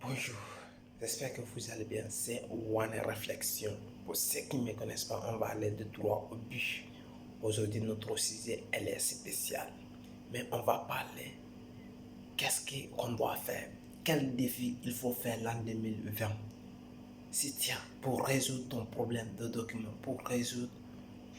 Bonjour, j'espère que vous allez bien. C'est One Réflexion. Pour ceux qui ne me connaissent pas, on va aller de droit au but. Aujourd'hui, notre sujet, elle est spéciale. Mais on va parler qu'est-ce qu'on doit faire, quel défi il faut faire l'an 2020. Si tiens, pour résoudre ton problème de document, pour résoudre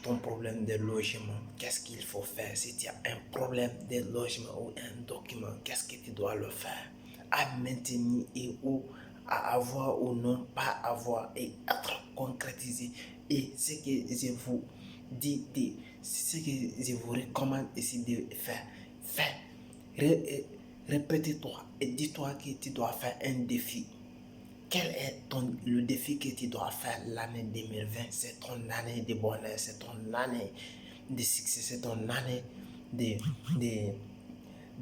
ton problème de logement, qu'est-ce qu'il faut faire? Si tu as un problème de logement ou un document, qu'est-ce que tu dois le faire? À maintenir et ou à avoir ou non pas avoir et être concrétisé. Et ce que je vous dis, ce que je vous recommande ici de faire, répète-toi et dis-toi que tu dois faire un défi. Quel est le défi que tu dois faire l'année 2020? C'est ton année de bonheur, c'est ton année de succès, c'est ton année de,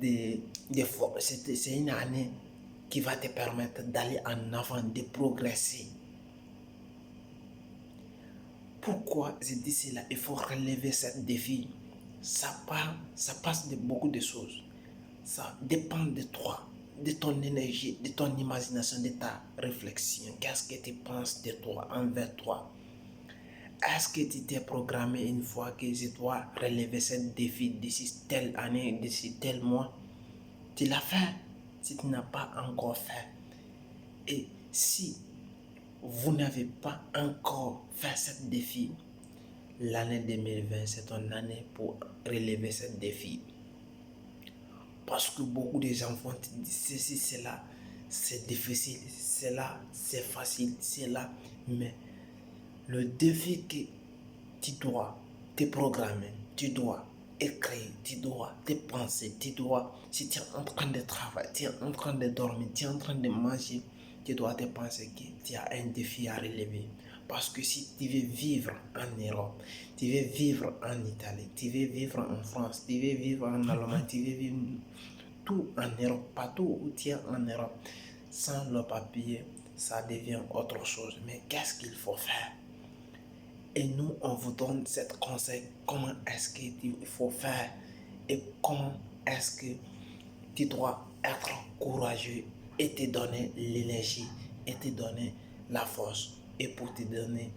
de, de force. C'est une année qui va te permettre d'aller en avant, de progresser. Pourquoi je dis cela? Il faut relever ce défi. Ça passe de beaucoup de choses. Ça dépend de toi, de ton énergie, de ton imagination, de ta réflexion. Qu'est-ce que tu penses de toi, envers toi? Est-ce que tu t'es programmé une fois que je dois relever ce défi d'ici telle année, d'ici tel mois? Tu l'as fait? Si tu n'as pas encore fait. Et si vous n'avez pas encore fait ce défi, l'année 2020, c'est ton année pour relever ce défi. Parce que beaucoup de gens vont te dire ceci, cela, c'est difficile, cela, c'est facile, cela. Mais le défi que tu dois te programmer, tu dois écrire, tu dois te penser, tu dois, si tu es en train de travailler, tu es en train de dormir, tu es en train de manger, tu dois te penser que tu as un défi à relever. Parce que si tu veux vivre en Europe, tu veux vivre en Italie, tu veux vivre en France, tu veux vivre en Allemagne, tu veux vivre tout en Europe, partout où tu es en Europe, sans le papier, ça devient autre chose. Mais qu'est-ce qu'il faut faire? Et nous, on vous donne cette conseil, comment est-ce qu'il faut faire et comment est-ce que tu dois être courageux et te donner l'énergie et te donner la force et pour te donner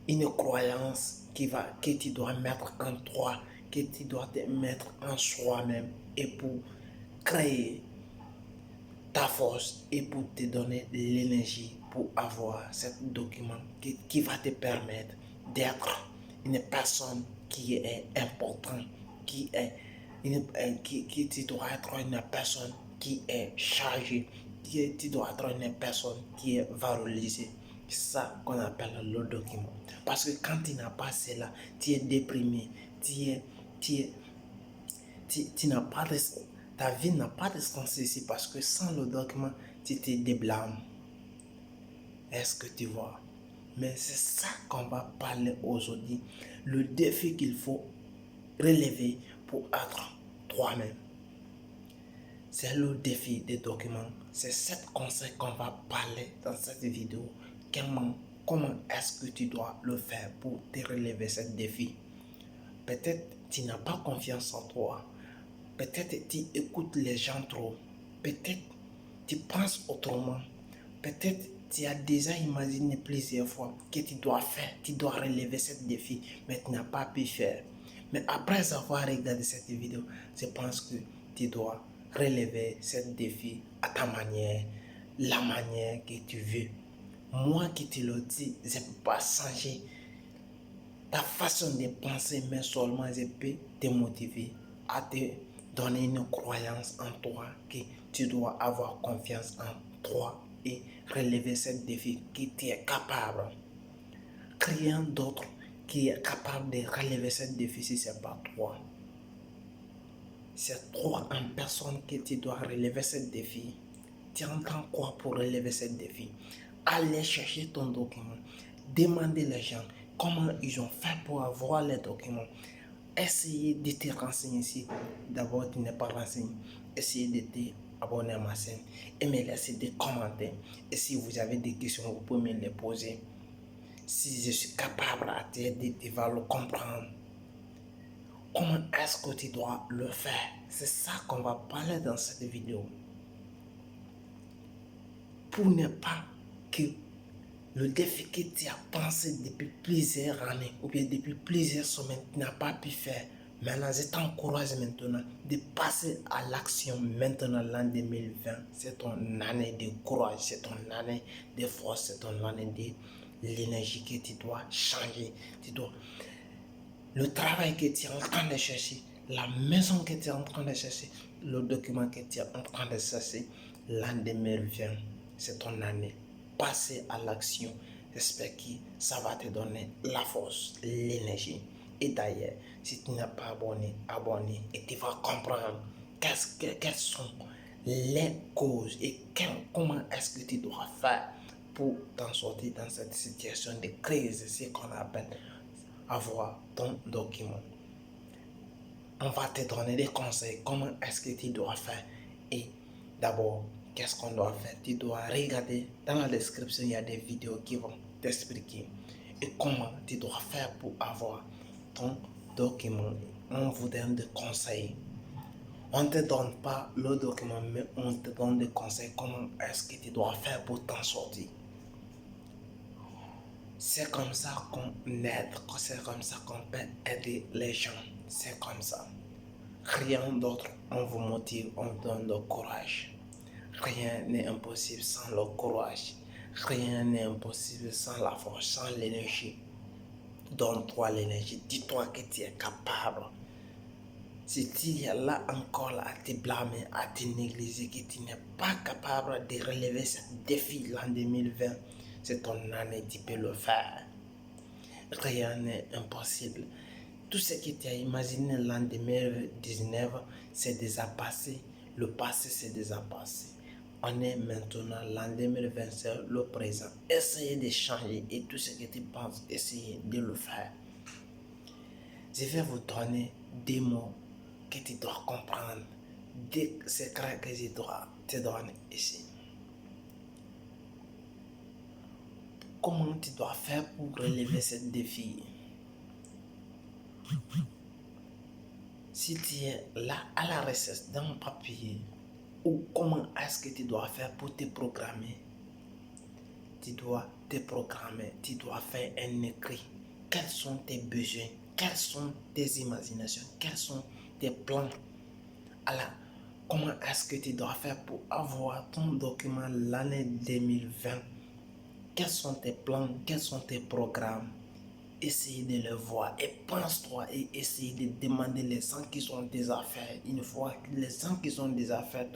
une croyance que tu dois mettre en toi, que tu dois te mettre en soi-même et pour créer ta force et pour te donner l'énergie pour avoir ce document qui va te permettre d'être une personne qui est importante, qui est qui tu dois être une personne qui est chargée, tu dois être une personne qui est valorisée. C'est ça qu'on appelle le document. Parce que quand tu n'as pas cela, tu es déprimé, tu es n'as pas de, ta vie n'a pas de sens ici parce que sans le document, tu te déblâmes. Est-ce que tu vois? Mais c'est ça qu'on va parler aujourd'hui. Le défi qu'il faut relever pour être toi-même. C'est le défi des documents. C'est cet conseil qu'on va parler dans cette vidéo. Comment est-ce que tu dois le faire pour te relever ce défi? Peut-être tu n'as pas confiance en toi. Peut-être tu écoutes les gens trop. Peut-être tu penses autrement. Peut-être tu as déjà imaginé plusieurs fois que tu dois faire, tu dois relever ce défi, mais tu n'as pas pu faire. Mais après avoir regardé cette vidéo, je pense que tu dois relever ce défi à ta manière, la manière que tu veux. Moi qui te le dis, je ne peux pas changer ta façon de penser, mais seulement je peux te motiver à te donner une croyance en toi, que tu dois avoir confiance en toi et relever ce défi que tu es capable. Rien d'autre qui est capable de relever ce défi si ce n'est pas toi. C'est toi en personne que tu dois relever ce défi. Tu entends quoi pour relever ce défi? Allez chercher ton document. Demandez les gens comment ils ont fait pour avoir les documents. Essayez de te renseigner si d'abord tu n'es pas renseigné. Essayez de te abonner à ma chaîne et me laisser des commentaires. Et si vous avez des questions, vous pouvez me les poser. Si je suis capable à t'aider, tu vas le comprendre. Comment est-ce que tu dois le faire? C'est ça qu'on va parler dans cette vidéo. pour ne pas que le défi que tu as pensé depuis plusieurs années ou bien depuis plusieurs semaines, tu n'as pas pu faire. Maintenant, je t'encourage maintenant de passer à l'action maintenant l'an 2020. C'est ton année de courage, c'est ton année de force, c'est ton année de l'énergie que tu dois changer. Le travail que tu es en train de chercher, la maison que tu es en train de chercher, le document que tu es en train de chercher, l'an 2020, c'est ton année. Passer à l'action. J'espère que ça va te donner la force, l'énergie. Et d'ailleurs, si tu n'es pas abonné, abonne et tu vas comprendre quelles sont les causes et comment est-ce que tu dois faire pour t'en sortir dans cette situation de crise, c'est ce qu'on appelle avoir ton document. On va te donner des conseils, comment est-ce que tu dois faire. Et d'abord, qu'est-ce qu'on doit faire? Tu dois regarder dans la description, il y a des vidéos qui vont t'expliquer et comment tu dois faire pour avoir ton document. On vous donne des conseils. On ne te donne pas le document, mais on te donne des conseils comment est-ce que tu dois faire pour t'en sortir. C'est comme ça qu'on aide, c'est comme ça qu'on peut aider les gens. C'est comme ça. Rien d'autre, on vous motive, on vous donne le courage. Rien n'est impossible sans le courage. Rien n'est impossible sans la force, sans l'énergie. Donne-toi l'énergie, dis-toi que tu es capable. Si tu es là encore là, à te blâmer, à te négliger, que tu n'es pas capable de relever ce défi l'an 2020, c'est ton année, tu peux le faire. Rien n'est impossible. Tout ce que tu as imaginé l'an 2019, c'est déjà passé. Le passé, c'est déjà passé. On est maintenant l'an 2020, c'est le présent. Essayez de changer et tout ce que tu penses, essayez de le faire. Je vais vous donner des mots que tu dois comprendre, des secrets que je dois te donner ici. Comment tu dois faire pour relever ce défi? Si tu es là à la recherche d'un papier, ou comment est-ce que tu dois faire pour te programmer? Tu dois te programmer, tu dois faire un écrit. Quels sont tes besoins? Quelles sont tes imaginations? Quels sont tes plans? Alors, comment est-ce que tu dois faire pour avoir ton document l'année 2020? Quels sont tes plans? Quels sont tes programmes? Essayez de le voir et pense-toi et essayez de demander les gens qui sont déjà faits. Une fois les gens qui sont déjà faits,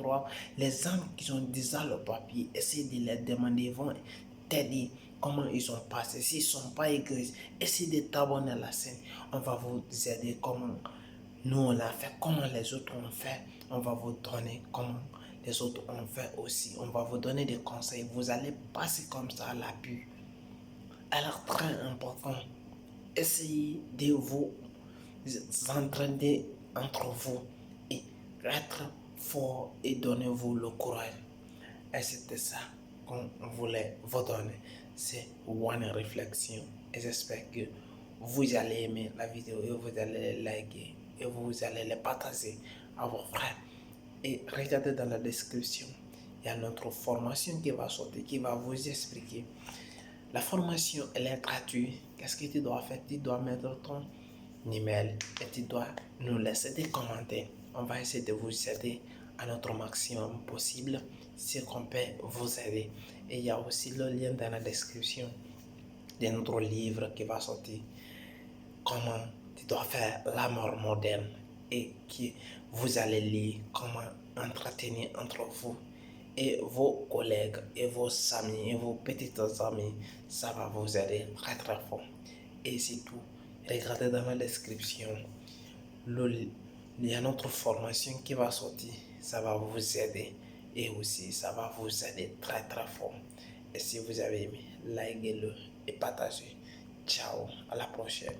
les gens qui ont déjà le papier, essayez de les demander, ils vont t'aider comment ils ont passé. S'ils ne sont pas égoïstes, essayez de t'abonner à la chaîne. On va vous aider comment nous on l'a fait, comment les autres ont fait. On va vous donner comment les autres ont fait aussi. On va vous donner des conseils. Vous allez passer comme ça à l'appui. Alors très important. Essayez de vous entraîner entre vous et être fort et donnez-vous le courage. Et c'était ça qu'on voulait vous donner. C'est une réflexion. Et j'espère que vous allez aimer la vidéo et vous allez liker et vous allez les partager à vos frères. Et regardez dans la description, il y a notre formation qui va sortir, qui va vous expliquer. La formation, elle est gratuite. Qu'est-ce que tu dois faire? Tu dois mettre ton email et tu dois nous laisser des commentaires. On va essayer de vous aider à notre maximum possible, ce qu'on peut vous aider. Et il y a aussi le lien dans la description de notre livre qui va sortir. Comment tu dois faire la mort moderne et qui vous allez lire comment entretenir entre vous et vos collègues et vos amis et vos petites amis. Ça va vous aider très très fort. Et c'est tout. Regardez dans la description. Il y a notre formation qui va sortir. Ça va vous aider. Et aussi, ça va vous aider très très fort. Et si vous avez aimé, likez-le et partagez. Ciao, à la prochaine.